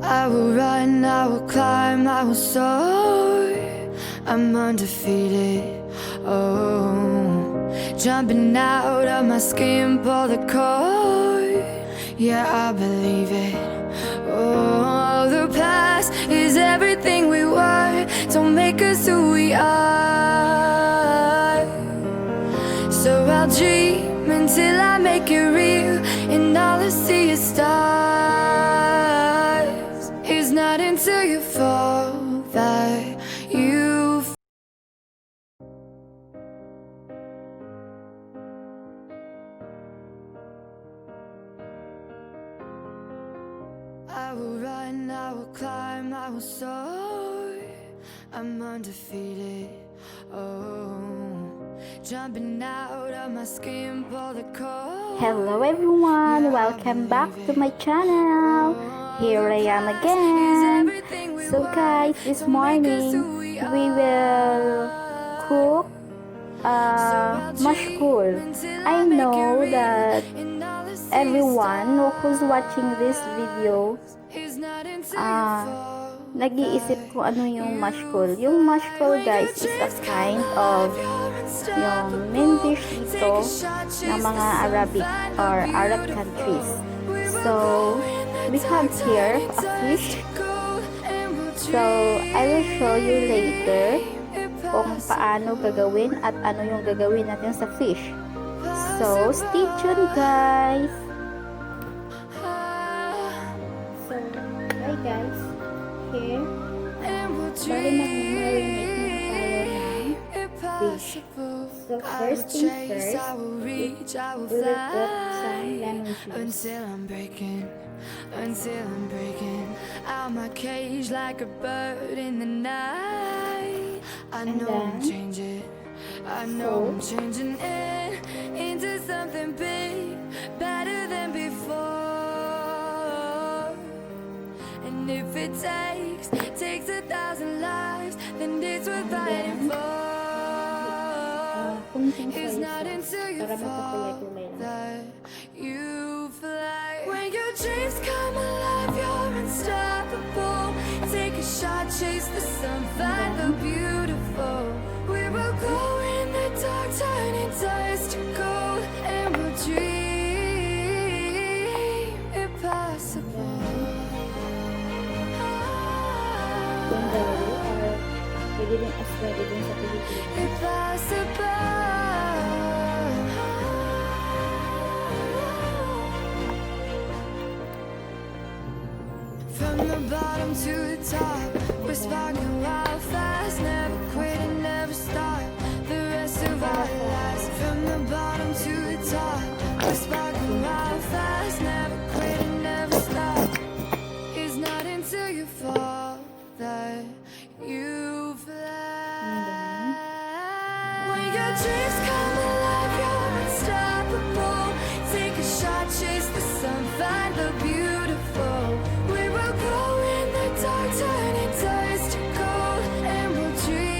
I will run, I will climb, I will soar. I'm undefeated. Oh, jumping out of my skin, pull the cord. Yeah, I believe it. Oh, the past is everything we were. Don't make us who we are. So I'll dream until I make it real, and all I see is stars. It's not until you fall that you I will run, I will climb, I will soar. I'm undefeated. Oh, jumping out of my skin, pull the cord. Hello everyone, welcome back to my channel. Here I am again. So guys, this morning we will cook MAskol. I know that everyone who's watching this video nag-iisip kung ano yung MAskol. Yung MAskol guys is a kind of yung main dish dito ng mga Arabic or Arab countries. So, we have here a fish. So, I will show you later kung paano gagawin at ano yung gagawin natin sa fish. So, stay tuned guys! So, hi guys! Here, bali mag-marinate muna tayo ng fish. So, first thing first, we will put some lemon juice. Until I'm breaking out my cage like a bird in the night. I know I'm changing. I know I'm changing it into something big, better than before. And if it takes 1,000 lives, then it's worth fighting for. It's not until you fall that you fly. When your dreams come alive, you're unstoppable. Take a shot, chase the sun, find the beautiful. We will go in the dark, turning dust to gold, and we'll dream impossible. Pwede din as pwede din sa Pilipinas. Impossible. From the bottom to the top, we're sparking wild fast, never quit and never stop. The rest of our lives. From the bottom to the top, we're sparking wild fast, never quit and never stop. It's not until you fall that you fly. When your dreams come alive, you're unstoppable. Take a shot, chase the sun, find the beautiful. We will go in the dark, turning dust to gold, and we'll dream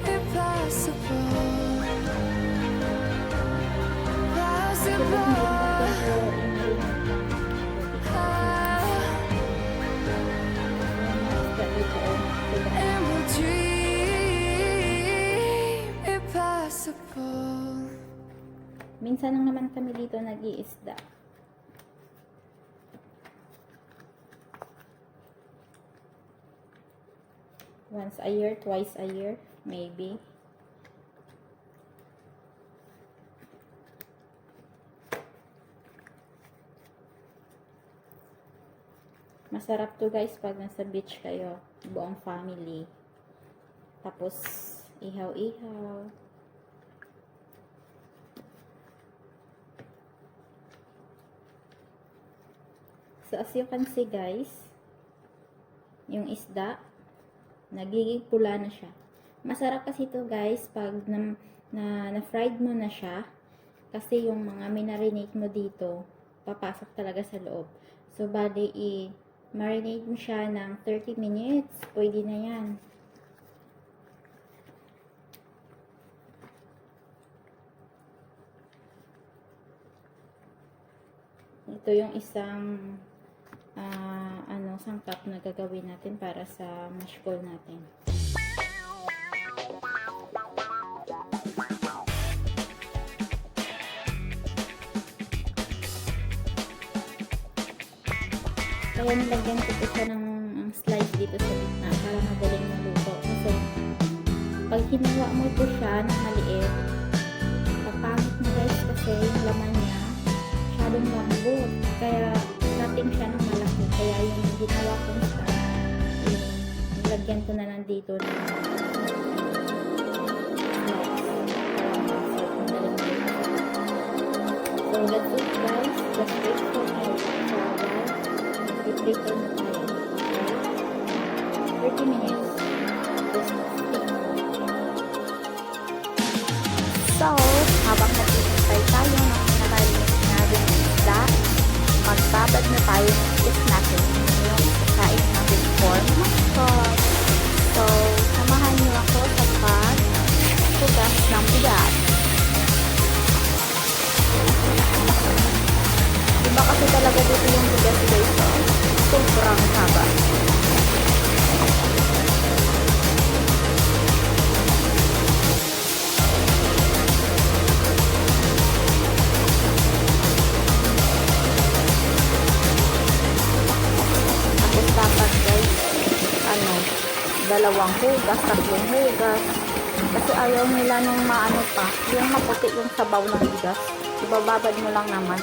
impossible. Possible. And we'll dream impossible. Minsan lang naman kami dito nag-iisda. Once a year, twice a year, maybe. Masarap to guys pag nasa beach kayo, buong family. Tapos, ihaw-ihaw. So, as you can see guys, yung isda, nagiging pula na siya. Masarap kasi ito guys pag na-fried mo na siya. Kasi yung mga minarinate mo dito, papasok talaga sa loob. So, bali marinate mo siya ng 30 minutes. Pwede na yan. Ito yung isang sangkap na gagawin natin para sa MAskol natin. Kaya nilagyan ko po siya ng slice dito sa gitna para madaling maluto. Kasi pag hinawa mo po siya ng maliit, papangit na guys kasi yung laman niya masyadong lambot. Kaya natin siya ng malaki. Kaya yung ginawa kong style, nilagyan ko na lang dito ng so that's it guys. Just wait for me for a while. I-prepare na tayo. Okay? 30 minutes. Just stick. So, habang nag-prepare tayo ng nakalimutan natin ng isda, magbabad na tayo ng fish natin yung kain natin for MAskol. So, samahan niyo ako sa pag-tugas ng bigas. Diba kasi talaga dito yung bigas guys, sobrang haba. Tapos dapat guys, dalawang hugas, tatlong hugas. Kasi ayaw nila nung maano pa, yung maputi yung sabaw ng bigas. Ibababad mo lang naman.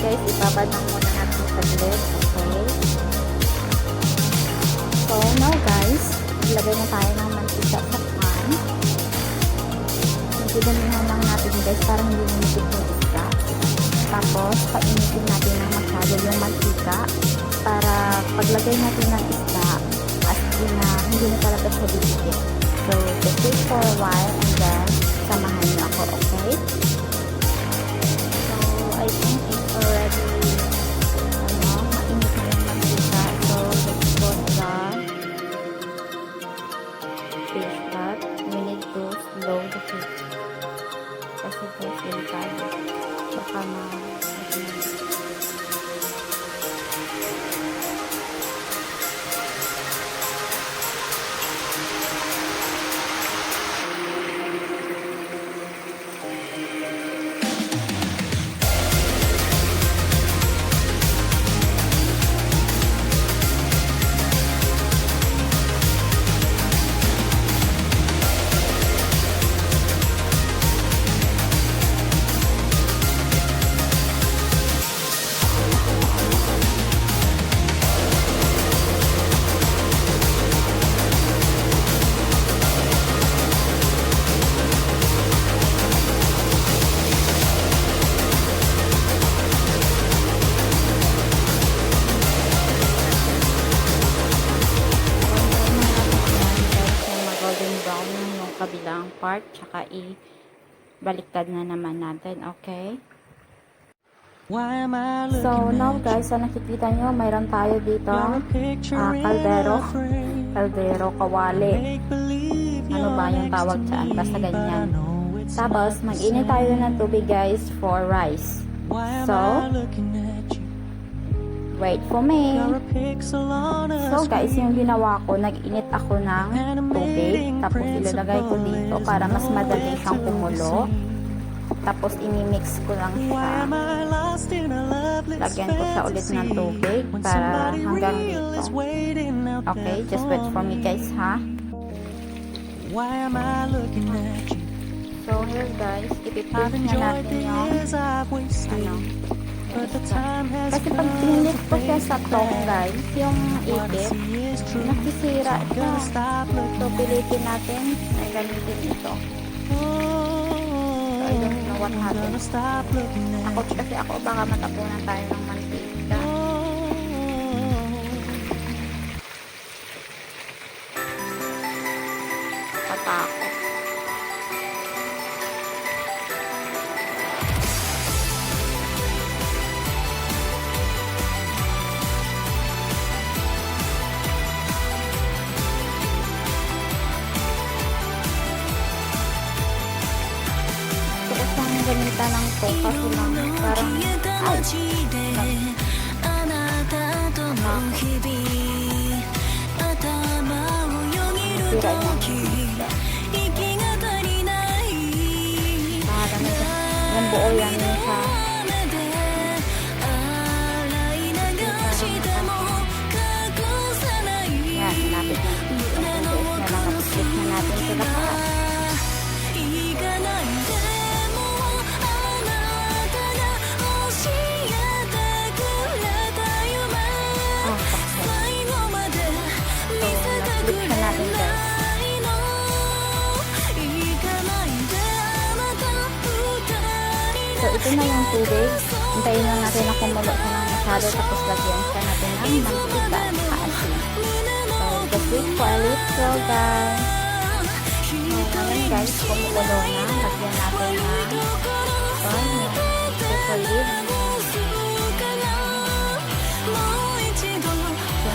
Guys, ibabad lang muna natin sa gilid. Okay. So, now guys, ilagay na tayo ng mantika sa pan. Nagdidamihan lang natin guys para hindi lumipit yung isda. Tapos, painitin natin ng masyado yung mantika para paglagay natin ng isda at hindi na talaga siya didikit. So, just wait for a while and then samahan niyo ako, okay? So, I think it's already mainit na yung mantika. So, let's put the fish pot. We need to slow the heat. Kasi guys, delikado. Baka kabilang part, tsaka i-baliktad na naman natin, okay? So, now guys, nakikita nyo, mayroon tayo dito kaldero, kawali. Ano ba yung tawag dyan? Basta ganyan. Tapos, mag-init tayo ng tubig guys for rice. So, wait for me. So guys, yung ginawa ko, nag-init ako ng tubig. Tapos ilalagay ko dito para mas madali siyang kumulo. Tapos imimix ko lang siya. Lagyan ko siya ulit ng tubig para hanggang dito. Okay, just wait for me guys ha. So here guys, ipipili na natin yung kasi pag pinlit ko siya sa tong guys, yung ipit nakisira siya. So pilitin natin ay gamitin ito. So I don't know what happened. Ako baka matapunan tayo ng mantika. nakakatakot. Ganita lang po kasi lang parang sira niya parang yung buo yan sa yan, napit na lang napit na natin sila pa. So, ito na yung tubig. Hintayin lang natin na kumulo siya ng masyado tapos lagyan siya natin ng mantika at asin. So, just wait for a little guys. So, ngayon guys, kumulo na. Lagyan natin ng super lid. Center na dry. And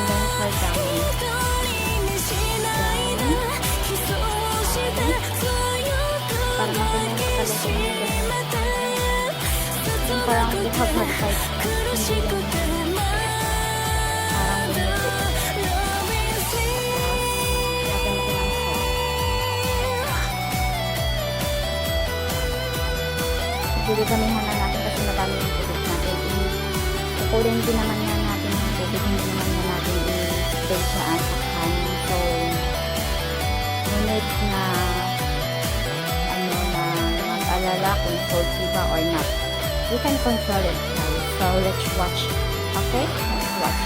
then for down. Para makunin na kalito ng yung parang buhag-hag type hindi lang parang minuto natin natin ang sauce. Didamihan na natin kasi madami yung tubig natin. Kukulin din naman yan natin yung tubig, hindi naman yan natin i-spray sa asakhan. So ngunit na alala kung salty ba or not. We can control it guys. So let's watch. Okay? Let's watch.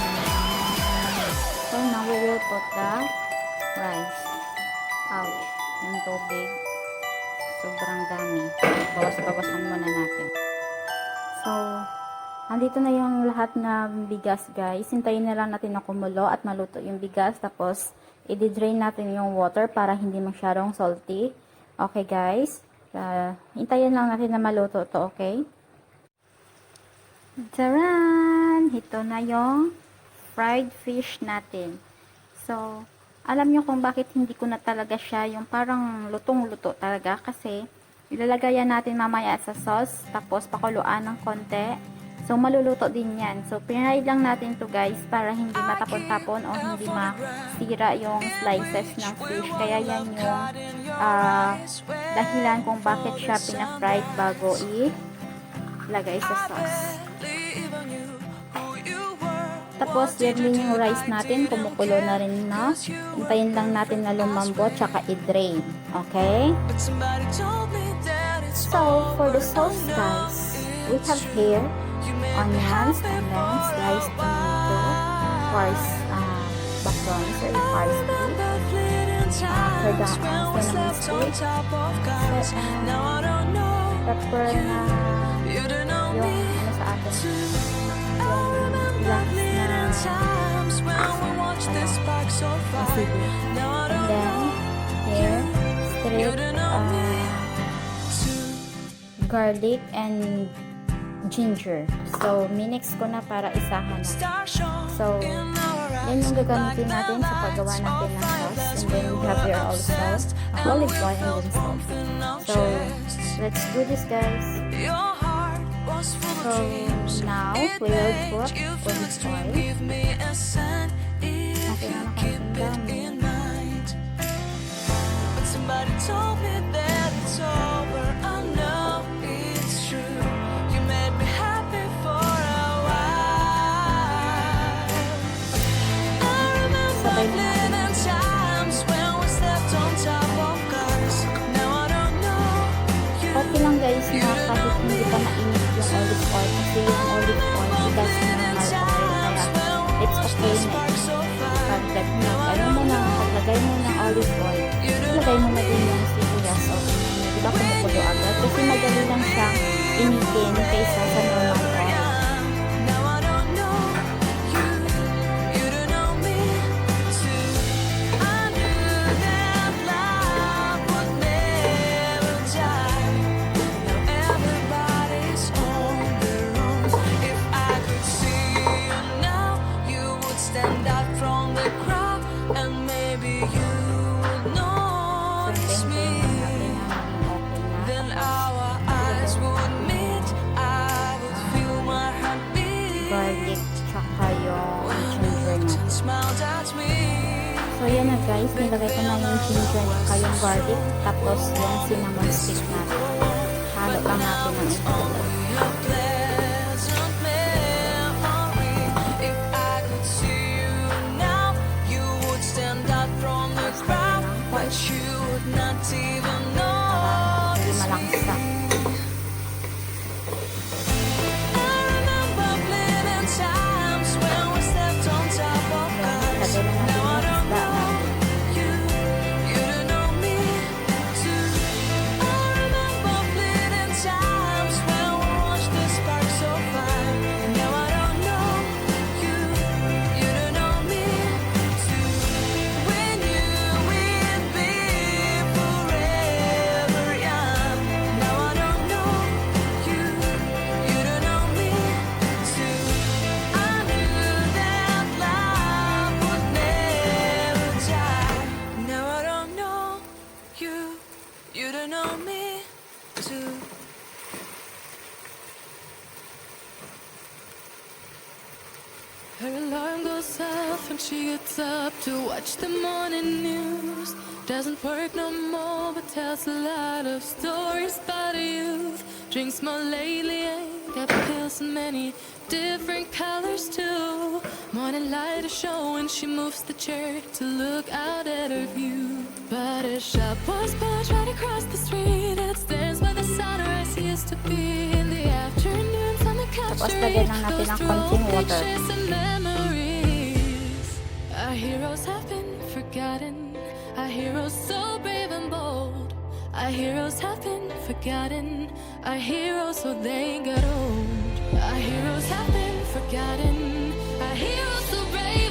So now we will put the rice. Ouch. Yung tubig. Sobrang dami. Bawas-bawasan muna natin. So, andito na yung lahat na bigas guys. Hintayin na lang natin na kumulo at maluto yung bigas. Tapos, i-drain natin yung water para hindi masyadong salty. Okay guys? Hintayin lang natin na maluto to, okay? Taran! Ito na yung fried fish natin. So, alam nyo kung bakit hindi ko na talaga siya yung parang lutong-luto talaga kasi ilalagayan natin mamaya sa sauce tapos pakuluan ng konti. So, maluluto din yan. So, pinahid lang natin to guys para hindi matapon-tapon o hindi masira yung slices ng fish. Kaya yan yung dahilan kung bakit siya pina-fried bago ilagay sa sauce. Tapos, yan din yung rice natin. Kumukulo na rin na. Hintayin lang natin na lumambot tsaka i-drain. Okay? So, for the sauce guys, we have here onions and then sliced tomato, parsley, backgrounds or parsley, for the cinnamon stick, pepper na yung ano sa atin, yung ilang and then here straight garlic and ginger. So, minix ko na para isahan na. So, yan yung gagamitin natin sa paggawa natin ng sauce. And then, we have here also olive oil and then salt. So, let's do this guys. So, now, we will put olive oil. Natin na nakanting dami. Somebody told me that it's over. I know it's true. You made me happy for a while. I remember living times when we slept on top of cars. Now I don't know you. Okay lang guys na kahit hindi pa mainit yung olive oil kasi yung olive oil that's normal oil kaya it's okay na pagdag mo. Ano mo na paglagay mo ng olive oil ilagay mo na din yung sibuyas o diba kumukulo agad kasi madali lang siyang initin kaysa sa normal oil. So, yan na guys. Nilagay ko na yung ginger at yung garlic. Tapos, yung cinnamon stick natin. Halo lang natin ng ito. Hindi malangsa. Her alarm goes off when she gets up to watch the morning news. Doesn't work no more, but tells a lot of stories about her youth. Drinks more lately, ain't got pills in many different colors too. Morning light is showing, she moves the chair to look out at her view. But her shop was pushed right across the street. It stands where the sunrise used to be in the afternoons on the couch. Tapos lagyan lang natin ng konting water. Our heroes have been forgotten. Our heroes so brave and bold. Our heroes have been forgotten. Our heroes so they got old. Our heroes have been forgotten. Our heroes so brave.